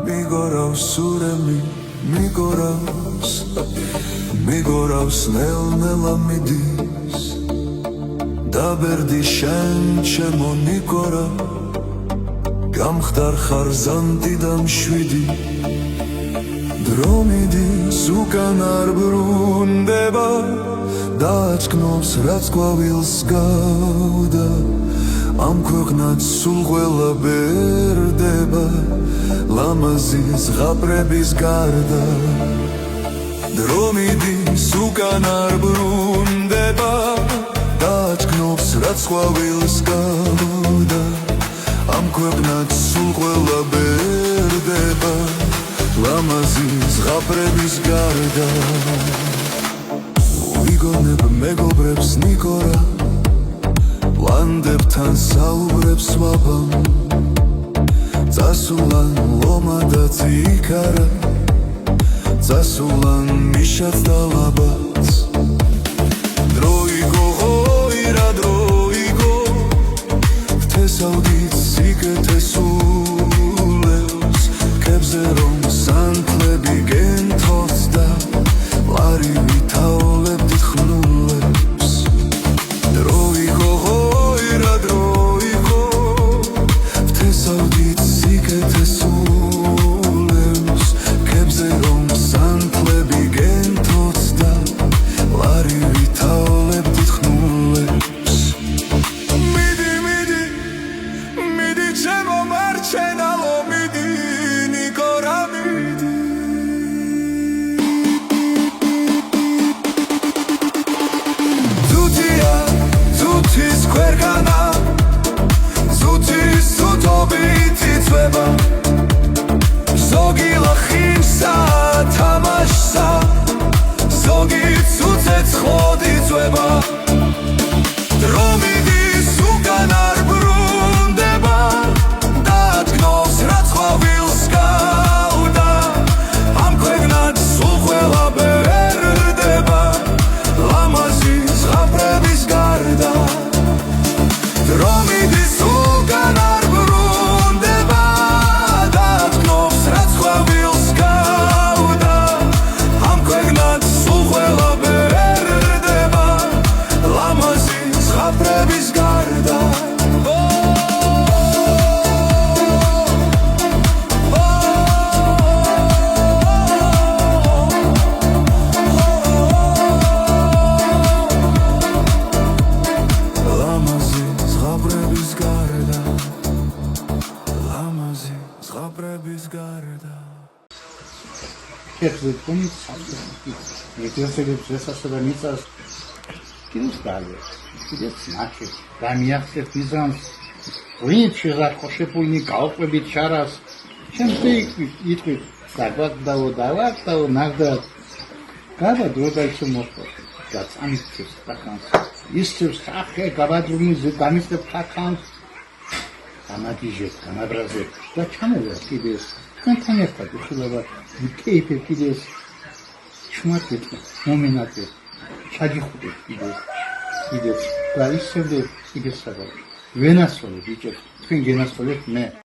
მიგორავს სურემი მიგორავს ნელ-ნელა მიდის დაბერდი შენ ჩემო ნიკორა გამხდარ ხარ ზანტი და მშვიდი დრო მიდის უკან არ ბრუნდება დააჩქნობს რაც ყვავილს გავდა ამ ქვეყნად სულ ყველა ბერდება ლამაზი ზღაპრების გარდა დრო მიდის უკან არ ბრუნდება დააჩქნობს რაც ყვავილს გავდა ამ ქვეყნად სულ ყველა ბერდება ლამაზი ზღაპრების გარდა ვიგონებ მეგობრებს ნიკორა ლანდებთან საუბრებს ვაბამ წასულან ლომა და ციქარა წასულან მიშაც და ლაბაც დროიგო ღოირა დროიგო ვთესავდით სიკეთე სულევს ქებზე რომ სანთლები გენთოს და ლარივი თაოლებდით ხნულებს დროიგო ღოირა დროიგო ვთესავდით სიკეთე სულევს ქებზე რომ სანთლები გენთოს და ლარივი თაოლებდით ხნულებს მიდი ჩემო მარჩენალო მიდი ნიკორა მიდი ზუთია ზუთის ქვერგანა ზუთის ზუთობით იწვება ზოგი ლახიმსა თამაშსა ზოგი ცუცეცხლოდ იწვება დრო მიდის უკან არ ბრუნდება დააჩქნობს რაც ყვავილს გავდა ამ ქვეყნად სულ ყველა ბერდება ლამაზი ზღაპრების გარდა დრო მიდის უკან არ ბრუნდება დააჩქნობს რაც ყვავილს გავდა ამ ქვეყნად სულ ყველა ბერდება ლამაზი ზღაპრების გარდა ლამაზი ზღაპრების გარდა ლამაზი ზღაპრების გარდა Kiedy punkt jest zasadnicza kilkali, kiedy znaczy, zamiast pisząc, wyjdzie za koszepulni kałpy czaras, czym ty ich zakład dało nagda, kada dodaj się mocno, jak antyk takan, jeszcze w stachę, gabadrumi z ganiste takan, kanadijet, kanabraze, da czemu kiedy jest Контанерка душила, кейпер кидес, шматет, моминатет, чадихуде кидес, клавишевде кидес сабар. Венасоле, дичет, твин генасоле не.